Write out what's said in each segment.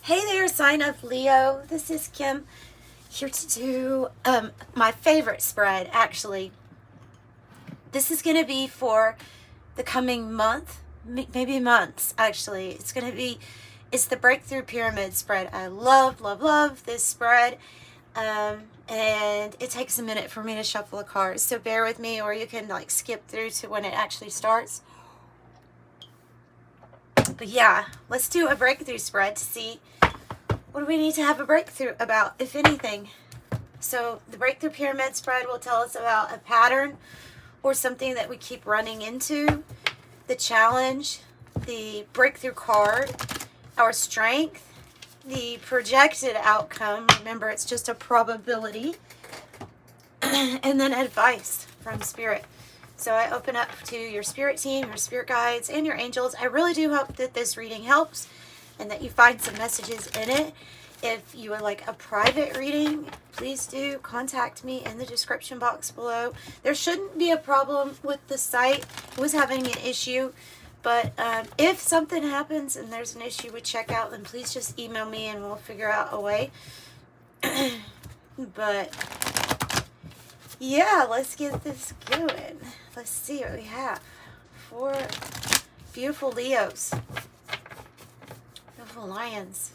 Hey there, sign of Leo. This is Kim here to do my favorite spread, actually. This is going to be for the coming month, maybe months, actually. It's the Breakthrough Pyramid spread. I love this spread. And it takes a minute for me to shuffle the cards, so bear with me, or you can like skip through to when it actually starts. But yeah, let's do a breakthrough spread to see what do we need to have a breakthrough about, if anything. So the Breakthrough Pyramid spread will tell us about a pattern or something that we keep running into, the challenge, the breakthrough card, our strength, the projected outcome. Remember, it's just a probability. And then advice from Spirit. So I open up to your spirit team, your spirit guides, and your angels. I really do hope that this reading helps and that you find some messages in it. If you would like a private reading, please do contact me in the description box below. There shouldn't be a problem with the site. It was having an issue, but if something happens and there's an issue with checkout, then please just email me and we'll figure out a way. But yeah, let's get this going. Let's see what we have. 4 beautiful Leos. Beautiful lions.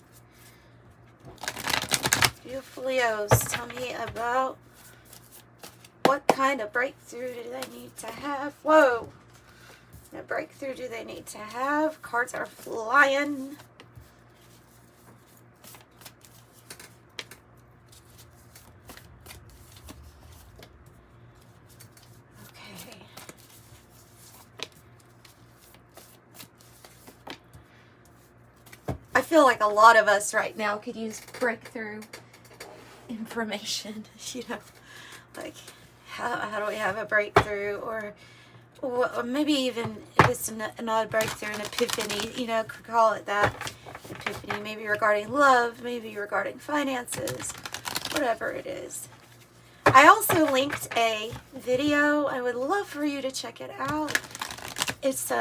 Beautiful Leos. Tell me about what kind of breakthrough do they need to have. Whoa. What breakthrough do they need to have? Cards are flying. I feel like a lot of us right now could use breakthrough information, you know, like how do we have a breakthrough, or maybe even if it's not a breakthrough, an epiphany, you know, could call it that, epiphany, maybe regarding love, maybe regarding finances, whatever it is. I also linked a video. I would love for you to check it out. It's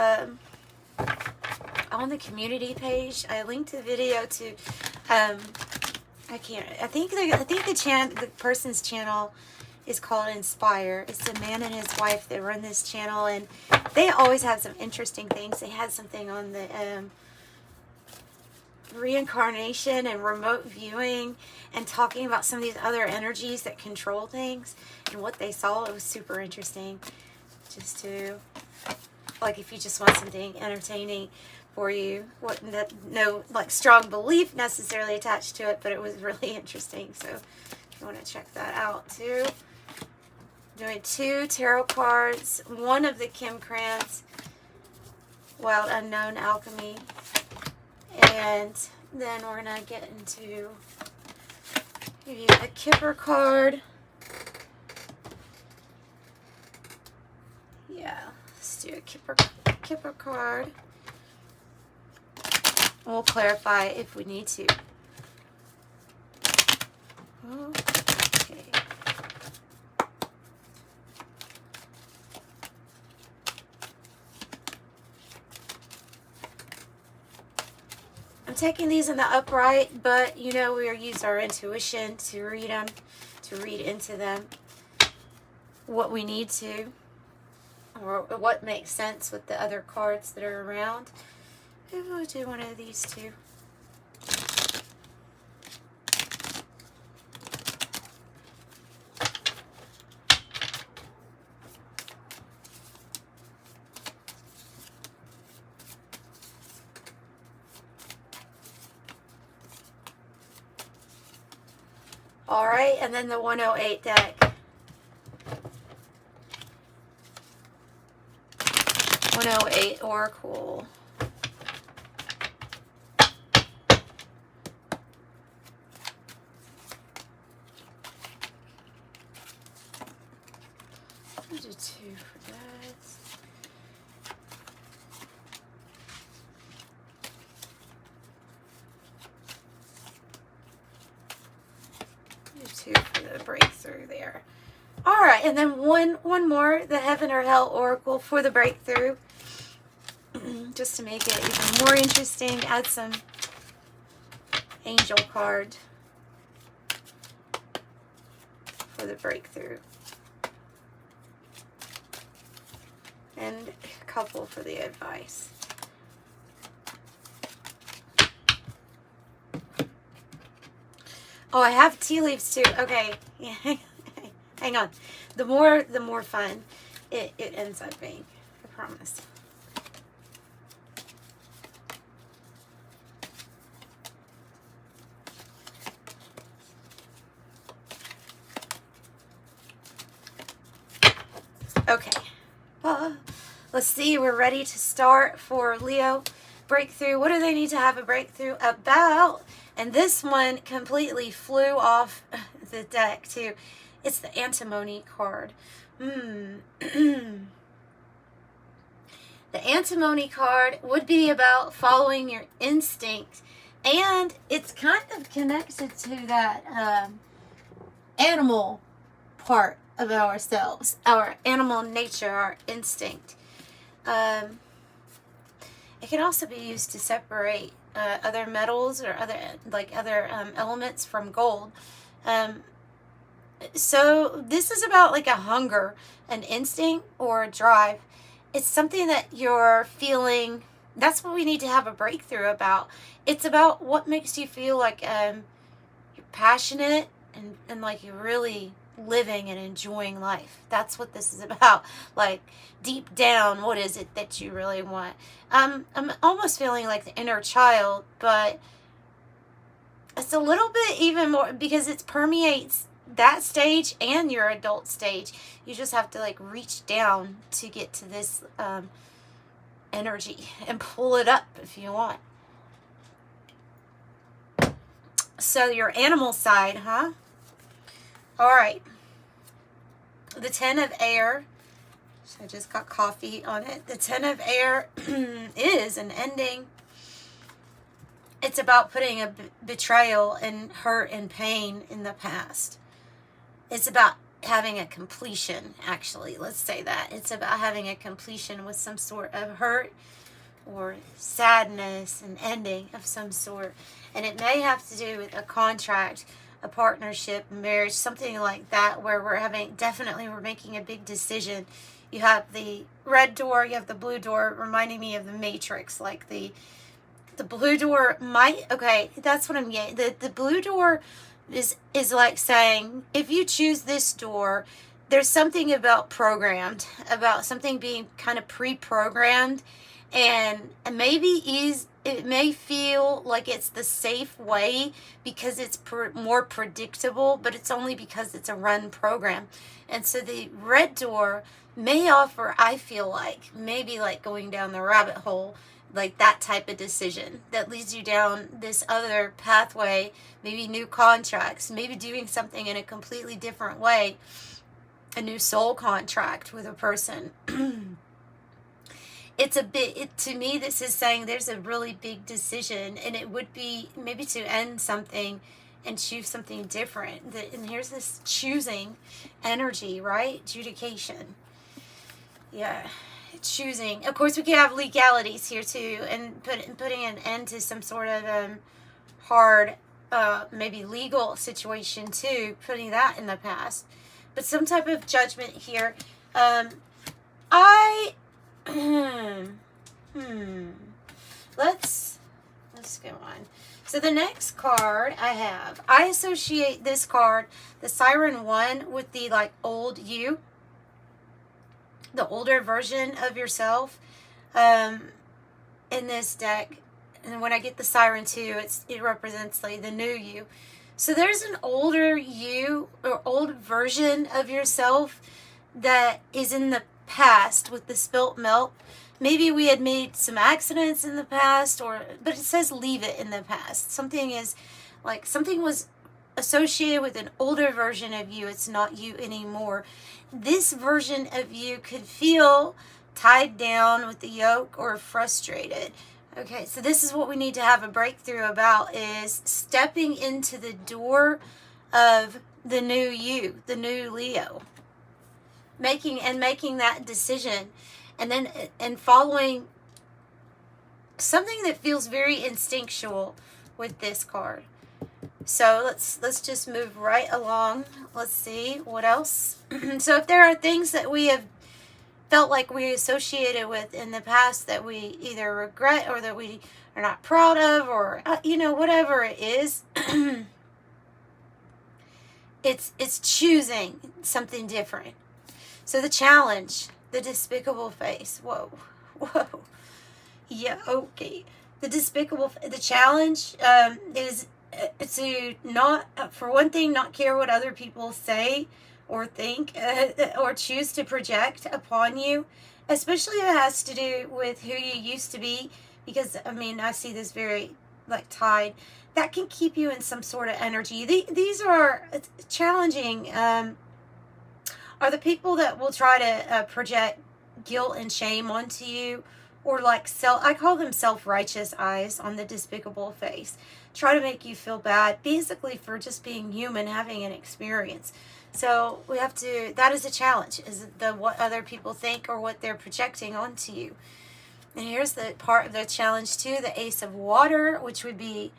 on the community page. I linked the video to I think the person's channel is called Inspire. It's a man and his wife that run this channel, and they always have some interesting things. They had something on the reincarnation and remote viewing, and talking about some of these other energies that control things and what they saw. It was super interesting, just to, like, if you just want something entertaining for you, no like strong belief necessarily attached to it, but it was really interesting. So if you want to check that out too. Doing 2 tarot cards, one of the Krans Wild Unknown alchemy, and then we're gonna get into, give you a Kipper card. Yeah, let's do a Kipper card. We'll clarify if we need to. Okay. I'm taking these in the upright, but you know, we'll use our intuition to read them, to read into them what we need to, or what makes sense with the other cards that are around. Maybe we'll do one of these 2. All right, and then the 108 deck. 108 Oracle. I'll do 2 for that. Do 2 for the breakthrough there. All right, and then one more, the Heaven or Hell Oracle for the breakthrough. Just to make it even more interesting, add some angel card for the breakthrough. And a couple for the advice. Oh, I have tea leaves too. Okay. Yeah. Hang on. The more fun it ends up being. I promise. Okay. Let's see. We're ready to start for Leo breakthrough. What do they need to have a breakthrough about? And this one completely flew off the deck too. It's the antimony card. The antimony card would be about following your instinct. And it's kind of connected to that animal part of ourselves, our animal nature, our instinct. It can also be used to separate other metals or other elements from gold. So this is about like a hunger, an instinct, or a drive. It's something that you're feeling. That's what we need to have a breakthrough about. It's about what makes you feel like you're passionate and like you're really living and enjoying life. That's what this is about. Like deep down, what is it that you really want? I'm almost feeling like the inner child, but it's a little bit even more because it permeates that stage and your adult stage. You just have to like reach down to get to this energy and pull it up if you want. So your animal side, huh? All right. The 10 of air. So I just got coffee on it. The 10 of air is an ending. It's about putting a betrayal and hurt and pain in the past. It's about having a completion, actually. Let's say that. It's about having a completion with some sort of hurt or sadness, an ending of some sort. And it may have to do with a contract, a partnership, marriage, something like that, where we're making a big decision. You have the red door, you have the blue door, reminding me of the Matrix. Like the blue door might, okay, that's what I'm getting. The blue door is like saying, if you choose this door, there's something about programmed, about something being kind of pre-programmed, and maybe it may feel like it's the safe way because it's more predictable, but it's only because it's a run program. And so the red door may offer, I feel like, maybe like going down the rabbit hole, like that type of decision that leads you down this other pathway, maybe new contracts, maybe doing something in a completely different way, a new soul contract with a person. It's a bit, to me, this is saying there's a really big decision, and it would be maybe to end something and choose something different. And here's this choosing energy, right? Adjudication. Yeah. Choosing. Of course, we could have legalities here too, and putting an end to some sort of hard, maybe legal situation too, putting that in the past. But some type of judgment here. Let's go on. So the next card I associate this card, the Siren 1, with the like old you. The older version of yourself in this deck. And when I get the Siren 2, it represents like the new you. So there's an older you or old version of yourself that is in the past with the spilt milk. Maybe we had made some accidents in the past, but it says leave it in the past. Something was associated with an older version of you. It's not you anymore. This version of you could feel tied down with the yoke or frustrated. Okay, so this is what we need to have a breakthrough about, is stepping into the door of the new you, the new Leo. Making that decision, and following something that feels very instinctual, with this card. So let's just move right along. Let's see what else. So if there are things that we have felt like we associated with in the past that we either regret or that we are not proud of, or whatever it is, it's choosing something different. So the challenge, the despicable face. Whoa. Yeah, okay. The challenge is to not, for one thing, not care what other people say or think or choose to project upon you, especially if it has to do with who you used to be, because I see this very tied. That can keep you in some sort of energy. These are challenging, are the people that will try to project guilt and shame onto you, or I call them self-righteous eyes on the despicable face. Try to make you feel bad, basically, for just being human, having an experience. So we have to, that is a challenge, is what other people think or what they're projecting onto you. And here's the part of the challenge too, the Ace of Water, which would be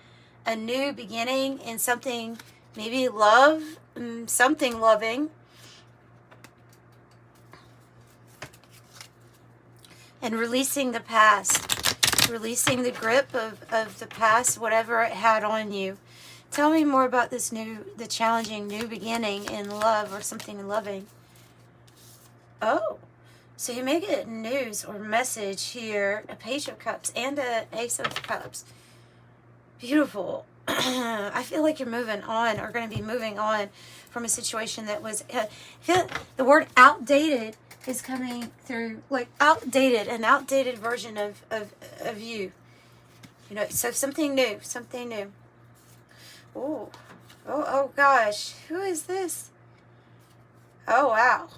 a new beginning in something, maybe love, something loving. And releasing the past, releasing the grip of the past, whatever it had on you. Tell me more about the challenging new beginning in love or something loving. Oh, so you may get news or message here, a Page of Cups and a Ace of Cups. Beautiful. I feel like you're moving on, or going to be moving on from a situation that was, I feel the word outdated is coming through, an outdated version of you. So something new. Oh gosh, who is this? Oh, wow.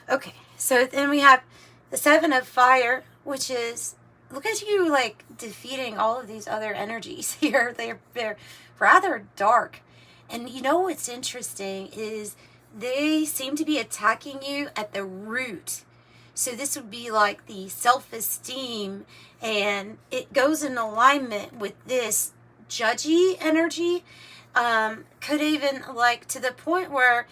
Okay, so then we have the Seven of Fire, which is, look at you defeating all of these other energies here. They're rather dark. And what's interesting is they seem to be attacking you at the root. So this would be the self-esteem, and it goes in alignment with this judgy energy. Could even to the point where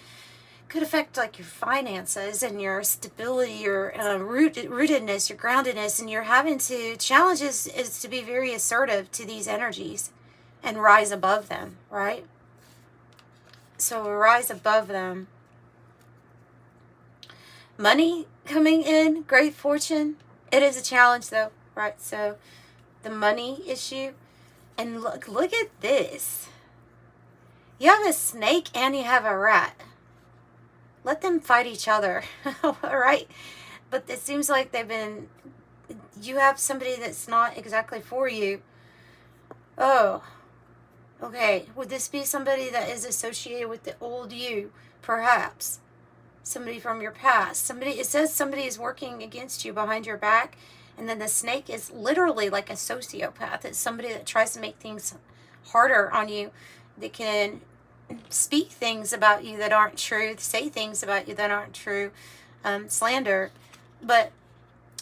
could affect your finances and your stability, your rootedness, your groundedness, and you're having to challenges is to be very assertive to these energies and rise above them, right? So rise above them. Money coming in, great fortune. It is a challenge though, right? So the money issue. And look at this. You have a snake and you have a rat. Let them fight each other, right? But it seems like you have somebody that's not exactly for you. Oh, okay. Would this be somebody that is associated with the old you, perhaps? Somebody from your past. It says somebody is working against you behind your back. And then the snake is literally like a sociopath. It's somebody that tries to make things harder on you. They can speak things about you that aren't true, say things about you that aren't true, slander. But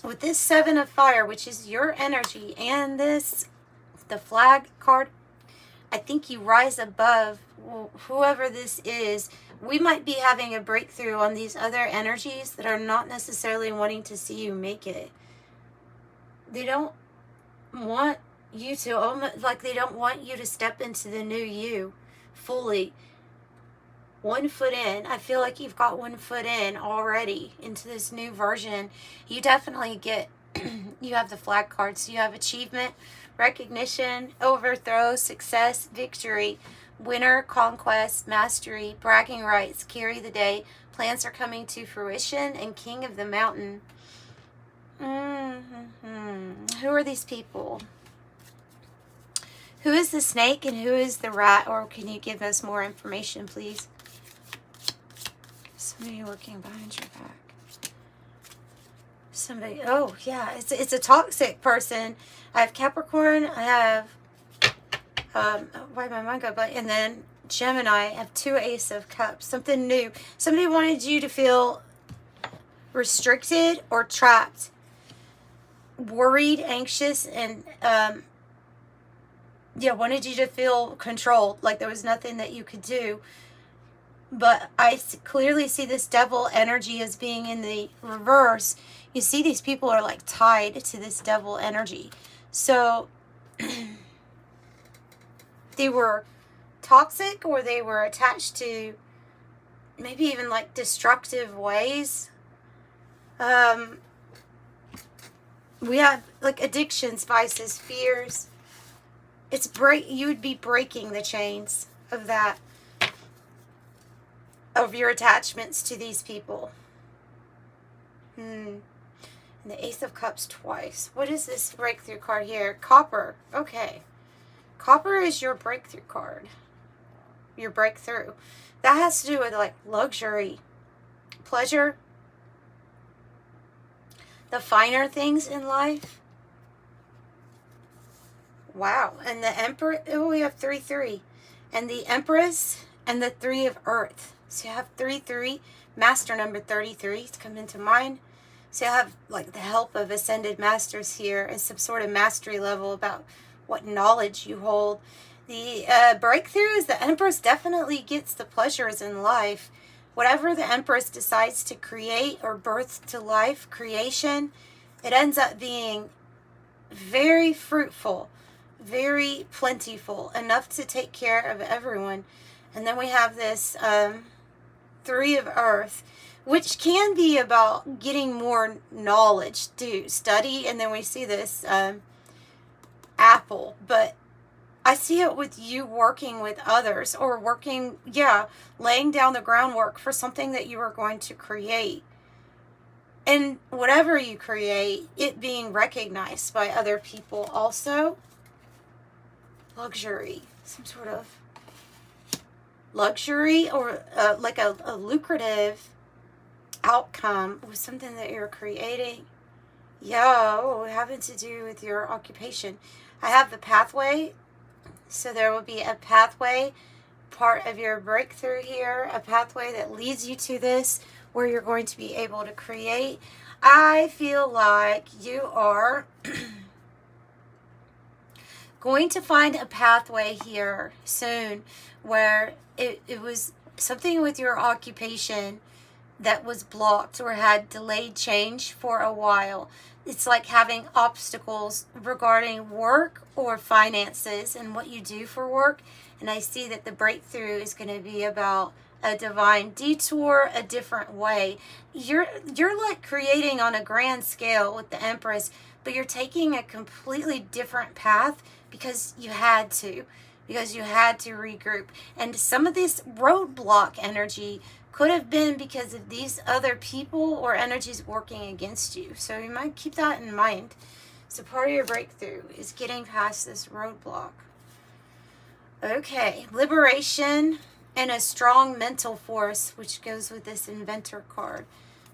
with this Seven of Fire, which is your energy, and the flag card, I think you rise above whoever this is. We might be having a breakthrough on these other energies that are not necessarily wanting to see you make it. They don't want you to, they don't want you to step into the new you fully. 1 foot in. I feel like you've got 1 foot in already into this new version. You definitely you have the flag cards. So you have achievement, recognition, overthrow, success, victory, winner, conquest, mastery, bragging rights, carry the day, plans are coming to fruition, and king of the mountain. Who are these people? Who is the snake and who is the rat? Or can you give us more information, please? Somebody working behind your back. Somebody, oh yeah, it's a toxic person. I have Capricorn, I have, why my mind go blank, and then Gemini. I have 2 Ace of Cups, something new. Somebody wanted you to feel restricted or trapped, worried, anxious, and yeah, wanted you to feel controlled, like there was nothing that you could do. But I clearly see this devil energy as being in the reverse. You see these people are like tied to this devil energy. So they were toxic, or they were attached to maybe even like destructive ways. We have like addictions, vices, fears. You would be breaking the chains of that, of your attachments to these people. And the Ace of Cups twice. What is this breakthrough card here? Copper. Okay. Copper is your breakthrough card. Your breakthrough. That has to do with like luxury, pleasure, the finer things in life. Wow. And the Emperor, oh, we have 3-3. And the Empress and the 3 of Earth. So you have 3-3. Master number 33 is coming to mind. So you have like the help of ascended masters here and some sort of mastery level about what knowledge you hold. The breakthrough is the Empress definitely gets the pleasures in life. Whatever the Empress decides to create or birth to life, creation, it ends up being very fruitful, very plentiful, enough to take care of everyone. And then we have this 3 of Earth, which can be about getting more knowledge to study. And then we see this apple, but I see it with you working with others, or working, laying down the groundwork for something that you are going to create. And whatever you create, it being recognized by other people also. Luxury, some sort of luxury, or like a lucrative outcome with something that you're creating. Having to do with your occupation. I have the pathway. So there will be a pathway, part of your breakthrough here, a pathway that leads you to this, where you're going to be able to create. I feel like you are going to find a pathway here soon, where it was something with your occupation that was blocked or had delayed change for a while. It's like having obstacles regarding work or finances and what you do for work. And I see that the breakthrough is going to be about a divine detour, a different way. You're like creating on a grand scale with the Empress, but you're taking a completely different path because you had to regroup. And some of this roadblock energy could have been because of these other people or energies working against you. So you might keep that in mind. So part of your breakthrough is getting past this roadblock. Okay, liberation and a strong mental force, which goes with this inventor card.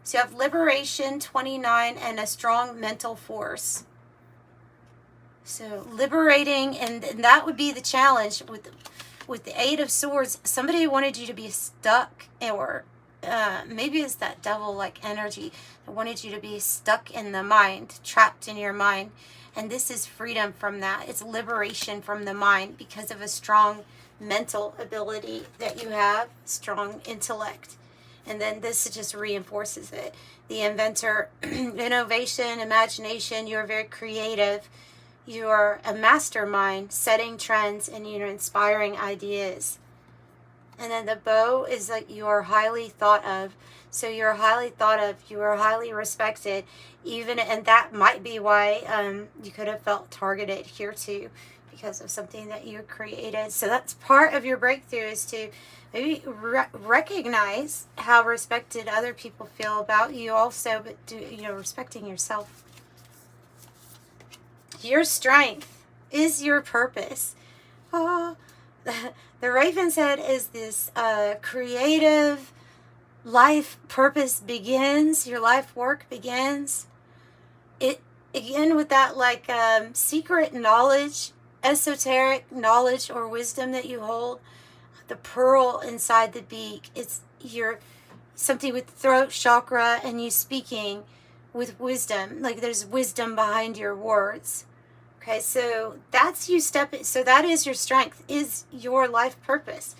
So you have liberation, 29, and a strong mental force. So liberating, and that would be the challenge with the 8 of Swords. Somebody wanted you to be stuck, or maybe it's that devil-like energy that wanted you to be stuck in the mind, trapped in your mind. And this is freedom from that. It's liberation from the mind because of a strong mental ability that you have, strong intellect. And then this just reinforces it. The inventor, innovation, imagination, you're very creative. You're a mastermind, setting trends, and you're inspiring ideas. And then the bow is like you are highly thought of. So you're highly thought of. You are highly respected. And that might be why you could have felt targeted here too, because of something that you created. So that's part of your breakthrough, is to maybe recognize how respected other people feel about you also, but respecting yourself. Your strength is your purpose. Oh, the Raven's Head is this creative life purpose begins. Your life work begins. It again with that like secret knowledge, esoteric knowledge or wisdom that you hold. The pearl inside the beak. It's something with throat chakra, and you speaking with wisdom. Like there's wisdom behind your words. Okay, so that's you stepping. So that is your strength, is your life purpose.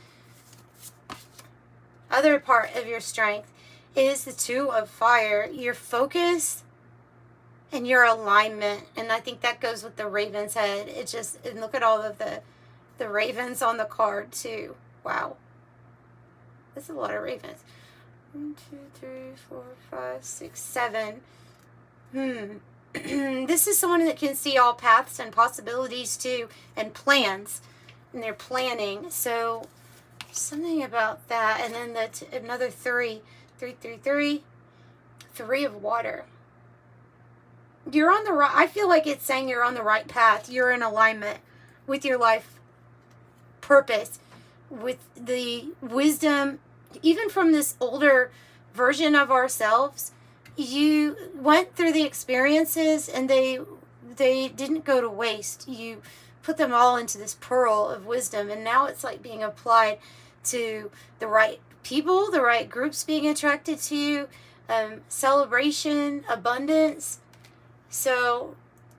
Other part of your strength is the Two of Fire, your focus and your alignment. And I think that goes with the Raven's head. It just, and look at all of the ravens on the card too. Wow. That's a lot of ravens. 1, 2, 3, 4, 5, 6, 7. This is someone that can see all paths and possibilities too, and plans, and they're planning. So something about that. And then another 3, 3, 3, 3, 3 of water. You're on the right. I feel like it's saying you're on the right path. You're in alignment with your life purpose, with the wisdom, even from this older version of ourselves. You went through the experiences and they didn't go to waste. You put them all into this pearl of wisdom, and now it's like being applied to the right people, the right groups being attracted to you, celebration, abundance. So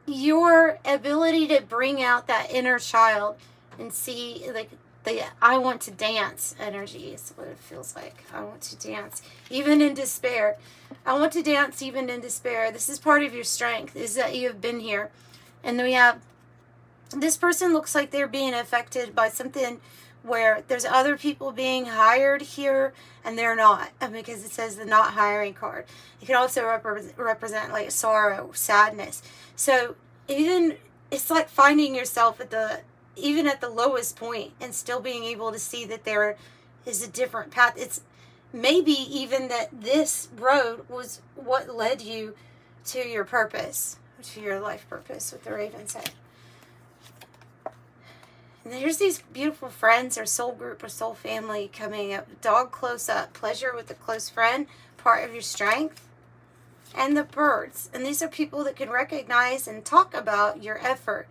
your ability to bring out that inner child and see, like, the I want to dance energy is what it feels like. I want to dance even in despair. I want to dance even in despair. This is part of your strength, is that you have been here. And then we have, this person looks like they're being affected by something where there's other people being hired here and they're not, because it says the not hiring card. It can also represent like sorrow, sadness. So even, it's like finding yourself even at the lowest point and still being able to see that there is a different path. It's maybe even that this road was what led you to your purpose, to your life purpose with the Raven's head. And there's these beautiful friends or soul group or soul family coming up. Dog close up, pleasure with a close friend, part of your strength. And the birds. And these are people that can recognize and talk about your effort.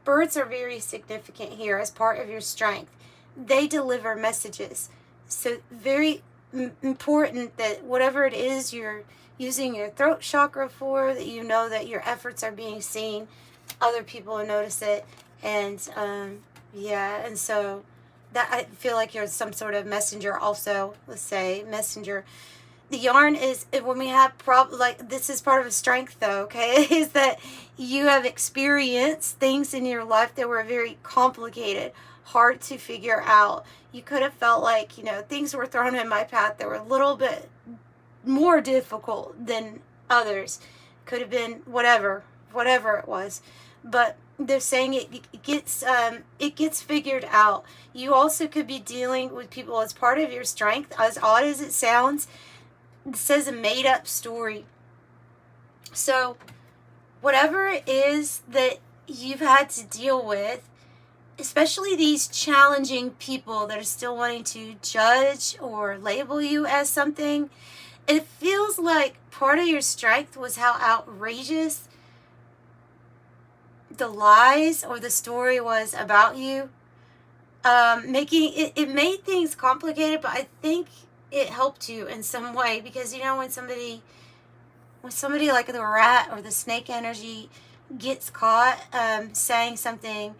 Birds are very significant here as part of your strength. They deliver messages. So very important that whatever it is you're using your throat chakra for, that you know that your efforts are being seen. Other people will notice it. And yeah, and so that, I feel like you're some sort of messenger also. Let's say messenger. The yarn is, when we have like, this is part of a strength though, okay, is that you have experienced things in your life that were very complicated, hard to figure out. You could have felt like, things were thrown in my path that were a little bit more difficult than others. Could have been whatever it was. But they're saying it gets figured out. You also could be dealing with people as part of your strength, as odd as it sounds. It says a made-up story. So whatever it is that you've had to deal with, especially these challenging people that are still wanting to judge or label you as something, it feels like part of your strength was how outrageous the lies or the story was about you. Making it made things complicated, but I think it helped you in some way, because when somebody like the rat or the snake energy gets caught saying something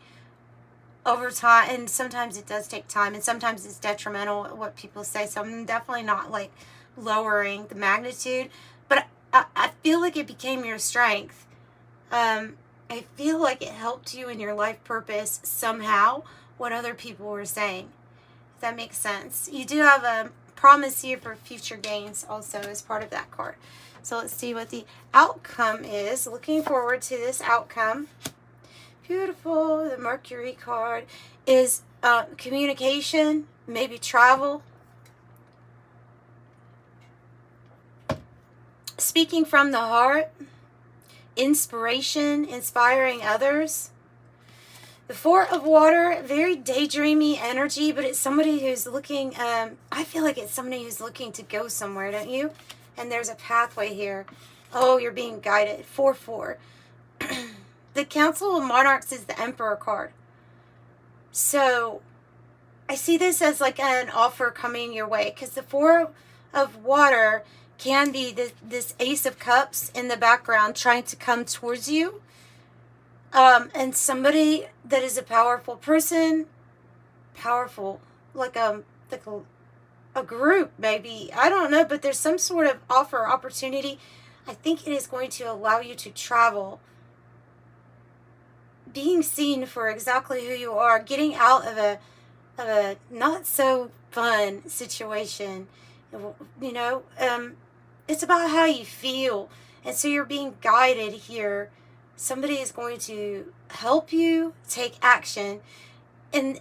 over time, and sometimes it does take time, and sometimes it's detrimental what people say, so I'm definitely not like lowering the magnitude, but I feel like it became your strength. I feel like it helped you in your life purpose somehow, what other people were saying, if that makes sense. You do have a promise here for future gains also as part of that card. So let's see what the outcome is. Looking forward to this outcome. Beautiful. The Mercury card is communication, maybe travel. Speaking from the heart. Inspiration, inspiring others. The Four of Water, very daydreamy energy, but it's somebody who's looking, I feel like it's somebody who's looking to go somewhere, don't you? And there's a pathway here. Oh, you're being guided. 4-4. The Council of Monarchs is the Emperor card. So I see this as like an offer coming your way, because the Four of Water can be this Ace of Cups in the background trying to come towards you. And somebody that is a powerful person, powerful, like a group maybe, I don't know, but there's some sort of offer or opportunity. I think it is going to allow you to travel, being seen for exactly who you are, getting out of a not so fun situation. You know, it's about how you feel, and so you're being guided here. Somebody is going to help you take action. And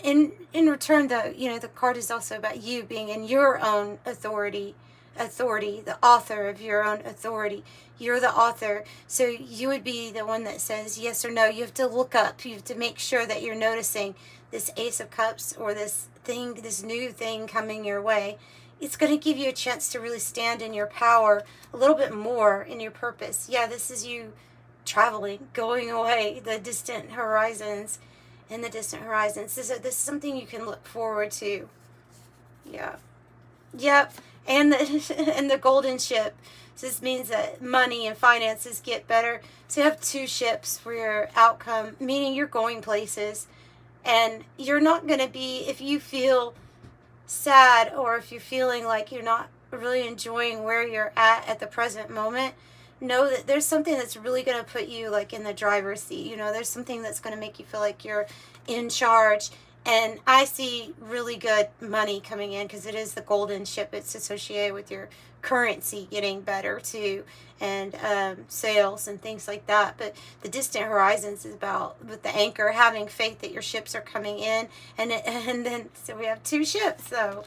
in return, though, you know, the card is also about you being in your own authority, the author of your own authority. You're the author, so you would be the one that says yes or no. You have to look up. You have to make sure that you're noticing this Ace of Cups or this thing, this new thing coming your way. It's going to give you a chance to really stand in your power a little bit more, in your purpose. Yeah, this is you traveling, going away, the distant horizons. In the distant horizons. This is something you can look forward to. Yeah. Yep. And the golden ship. So this means that money and finances get better. So you have 2 ships for your outcome, meaning you're going places. And you're not going to be, if you feel sad or if you're feeling like you're not really enjoying where you're at the present moment, know that there's something that's really going to put you like in the driver's seat. You know, there's something that's going to make you feel like you're in charge. And I see really good money coming in because it is the golden ship. It's associated with your currency getting better too, and sales and things like that. But the distant horizons is about with the anchor, having faith that your ships are coming in, and then so we have 2 ships. So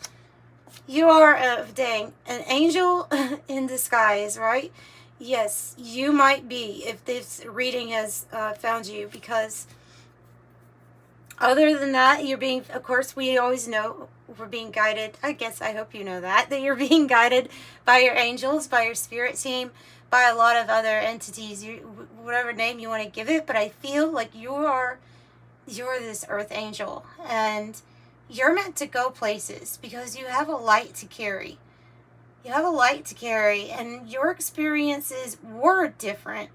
you are an angel in disguise, right? Yes, you might be, if this reading has found you, because other than that, you're being, of course, we always know we're being guided. I guess I hope you know that you're being guided by your angels, by your spirit team, by a lot of other entities, whatever name you want to give it. But I feel like you're this earth angel, and you're meant to go places because you have a light to carry. You have a light to carry, and your experiences were different.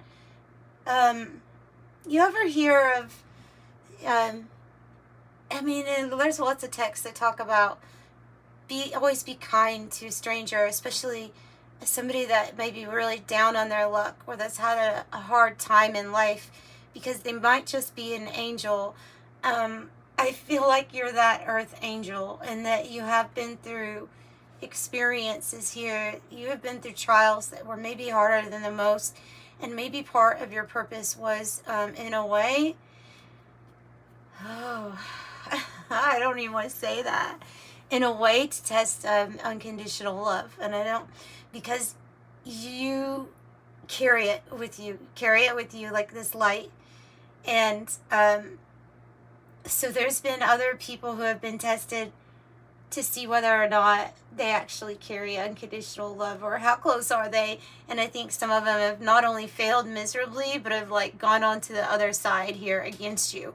You ever hear of, I mean, and there's lots of texts that talk about always be kind to a stranger, especially somebody that may be really down on their luck or that's had a hard time in life, because they might just be an angel. I feel like you're that earth angel, and that you have been through experiences here. You have been through trials that were maybe harder than the most, and maybe part of your purpose was in a way, I don't even want to say that, in a way to test unconditional love. And I don't, because you carry it with you like this light. And so there's been other people who have been tested to see whether or not they actually carry unconditional love, or how close are they. And I think some of them have not only failed miserably, but have like gone on to the other side here against you.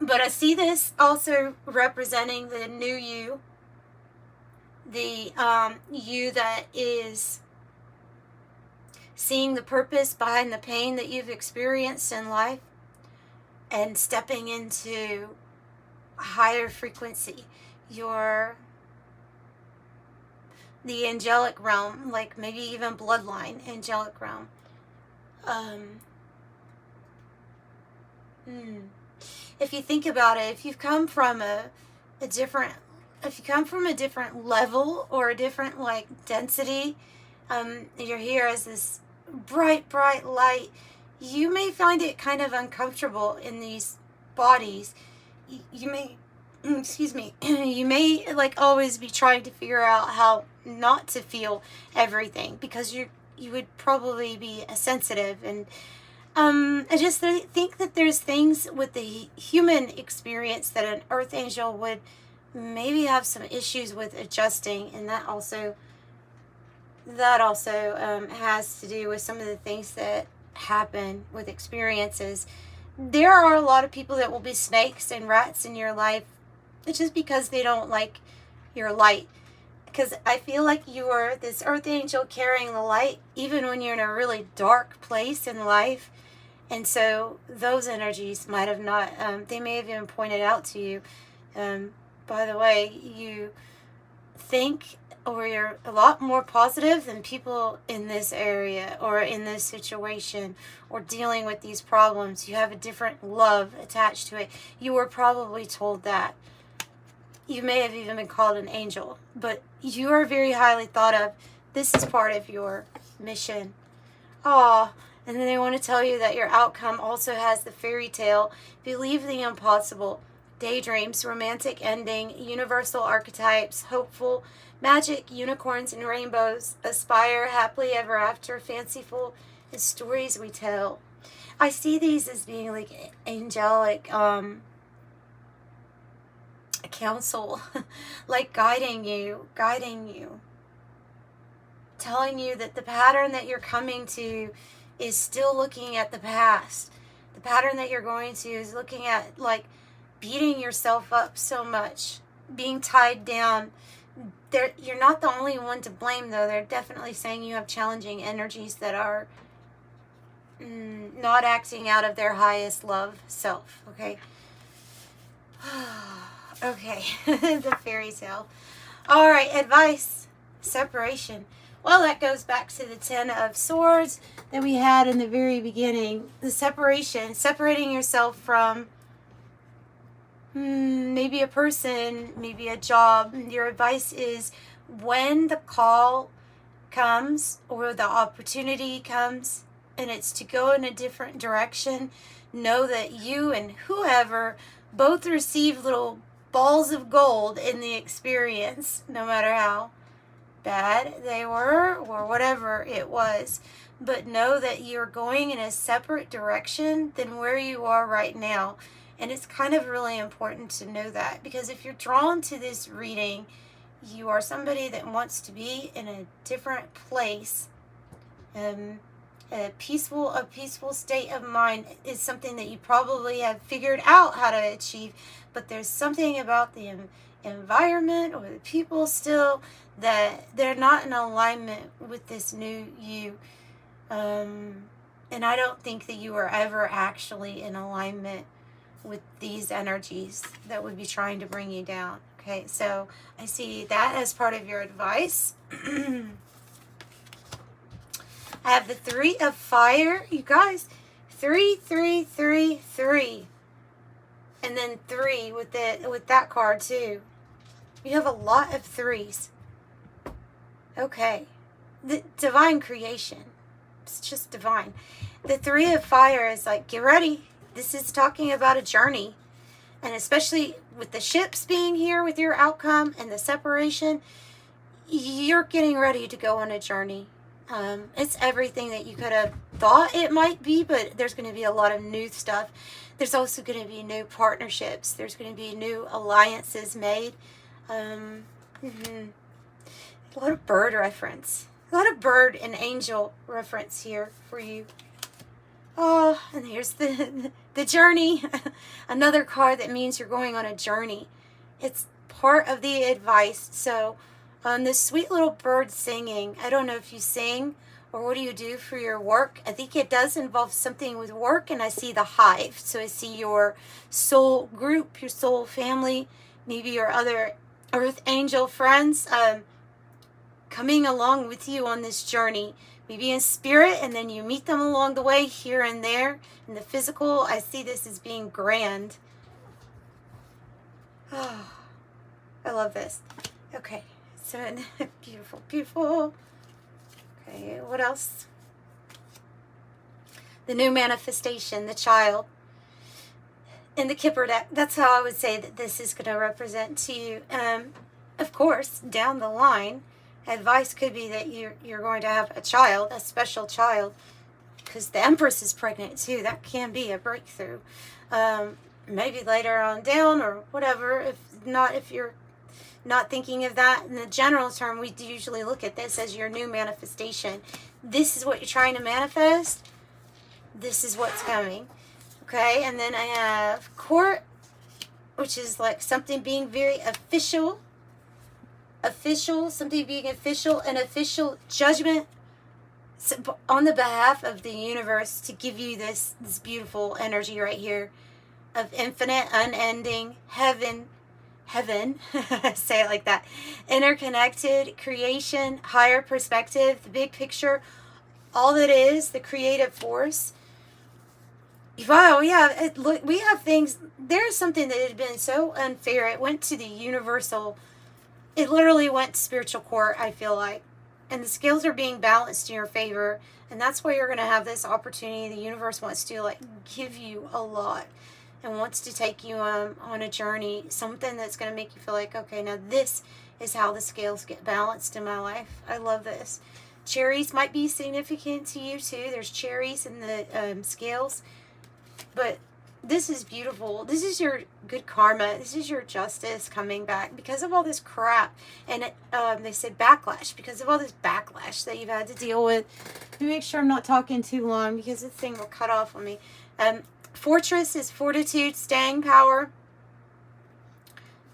But I see this also representing the new you, the you that is seeing the purpose behind the pain that you've experienced in life, and stepping into a higher frequency. The angelic realm, like maybe even bloodline angelic realm. If you think about it, if you've come from a different level or a different like density, you're here as this bright light, you may find it kind of uncomfortable in these bodies. You may you may like always be trying to figure out how not to feel everything, because you would probably be sensitive. And I just think that there's things with the human experience that an earth angel would maybe have some issues with adjusting, and that also has to do with some of the things that happen with experiences. There are a lot of people that will be snakes and rats in your life just because they don't like your light. Because I feel like you are this earth angel carrying the light even when you're in a really dark place in life. And so those energies might have not, they may have even pointed out to you, by the way, you think, or you're a lot more positive than people in this area or in this situation or dealing with these problems. You have a different love attached to it. You were probably told that. You may have even been called an angel, but you are very highly thought of. This is part of your mission. Aw, and then they want to tell you that your outcome also has the fairy tale, believe the impossible, daydreams, romantic ending, universal archetypes, hopeful, magic, unicorns and rainbows, aspire, happily ever after, fanciful, and stories we tell. I see these as being like angelic, counsel, like guiding you, telling you that the pattern that you're coming to is still looking at the past. The pattern that you're going to is looking at, like, beating yourself up so much, being tied down. You're not the only one to blame, though. They're definitely saying you have challenging energies that are not acting out of their highest love self, okay? Okay, the fairy tale. All right, advice, separation. Well, that goes back to the 10 of Swords that we had in the very beginning. The separation, separating yourself from maybe a person, maybe a job. Your advice is, when the call comes or the opportunity comes and it's to go in a different direction, know that you and whoever both receive little balls of gold in the experience, no matter how bad they were or whatever it was. But know that you're going in a separate direction than where you are right now. And it's kind of really important to know that, because if you're drawn to this reading, you are somebody that wants to be in a different place. A peaceful state of mind is something that you probably have figured out how to achieve, but there's something about the environment or the people still that they're not in alignment with this new you. And I don't think that you are ever actually in alignment with these energies that would be trying to bring you down. Okay, so I see that as part of your advice. I have the 3 of Fire, you guys. 3, 3, 3, 3. And then 3 with that card too. You have a lot of 3s. Okay. The divine creation. It's just divine. The 3 of Fire is like, get ready. This is talking about a journey. And especially with the ships being here with your outcome and the separation, you're getting ready to go on a journey. It's everything that you could have thought it might be, but there's going to be a lot of new stuff. There's also going to be new partnerships. There's going to be new alliances made. A lot of bird reference. A lot of bird and angel reference here for you. Oh, and here's the journey. Another card that means you're going on a journey. It's part of the advice. So this sweet little bird singing, I don't know if you sing or what do you do for your work. I think it does involve something with work, and I see the hive. So I see your soul group, your soul family, maybe your other earth angel friends coming along with you on this journey. Maybe in spirit, and then you meet them along the way here and there. In the physical, I see this as being grand. Oh, I love this. Okay, so beautiful, beautiful. Okay, what else? The new manifestation, the child. In the Kipper deck, that's how I would say that this is going to represent to you. Of course, down the line, advice could be that you're going to have a child, a special child, because the Empress is pregnant too. That can be a breakthrough. Maybe later on down or whatever. If you're not thinking of that in the general term, we usually look at this as your new manifestation. This is what you're trying to manifest. This is what's coming. Okay, and then I have Court, which is like something being very official. Something being official, an official judgment. So, on the behalf of the universe, to give you this beautiful energy right here of infinite, unending heaven, say it like that, interconnected creation, higher perspective, the big picture, all that is the creative force. Wow, yeah, look, we have things. There's something that had been so unfair. It went to the universal. It literally went to spiritual court, I feel like. And the scales are being balanced in your favor. And that's why you're going to have this opportunity. The universe wants to, like, give you a lot. And wants to take you on a journey. Something that's going to make you feel like, okay, now this is how the scales get balanced in my life. I love this. Cherries might be significant to you, too. There's cherries in the scales. But this is beautiful. This is your good karma. This is your justice coming back because of all this crap. And they said backlash, because of all this backlash that you've had to deal with. Let me make sure I'm not talking too long because this thing will cut off on me. Fortress is fortitude, staying power.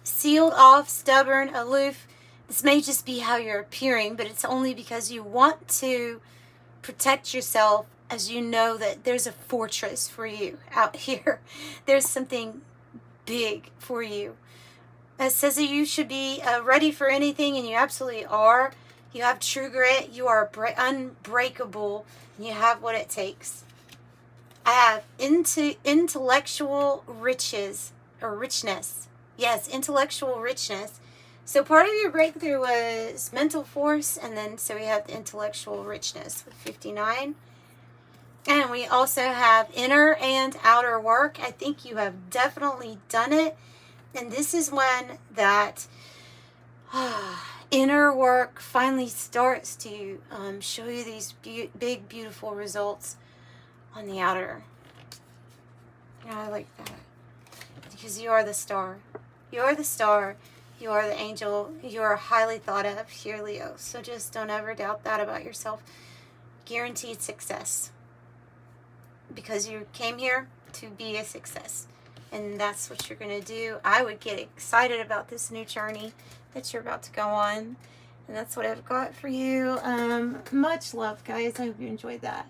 Sealed off, stubborn, aloof. This may just be how you're appearing, but it's only because you want to protect yourself, as you know that there's a fortress for you out here. There's something big for you. It says that you should be ready for anything, and you absolutely are. You have true grit. You are unbreakable. And you have what it takes. I have intellectual riches, or richness. Yes, intellectual richness. So part of your breakthrough was mental force, and then so we have the intellectual richness with 59. And we also have inner and outer work. I think you have definitely done it. And this is when that inner work finally starts to show you these big, beautiful results on the outer. Yeah, I like that. Because you are the star. You are the star. You are the angel. You are highly thought of here, Leo. So just don't ever doubt that about yourself. Guaranteed success. Because you came here to be a success. And that's what you're going to do. I would get excited about this new journey that you're about to go on. And that's what I've got for you. Much love, guys. I hope you enjoyed that.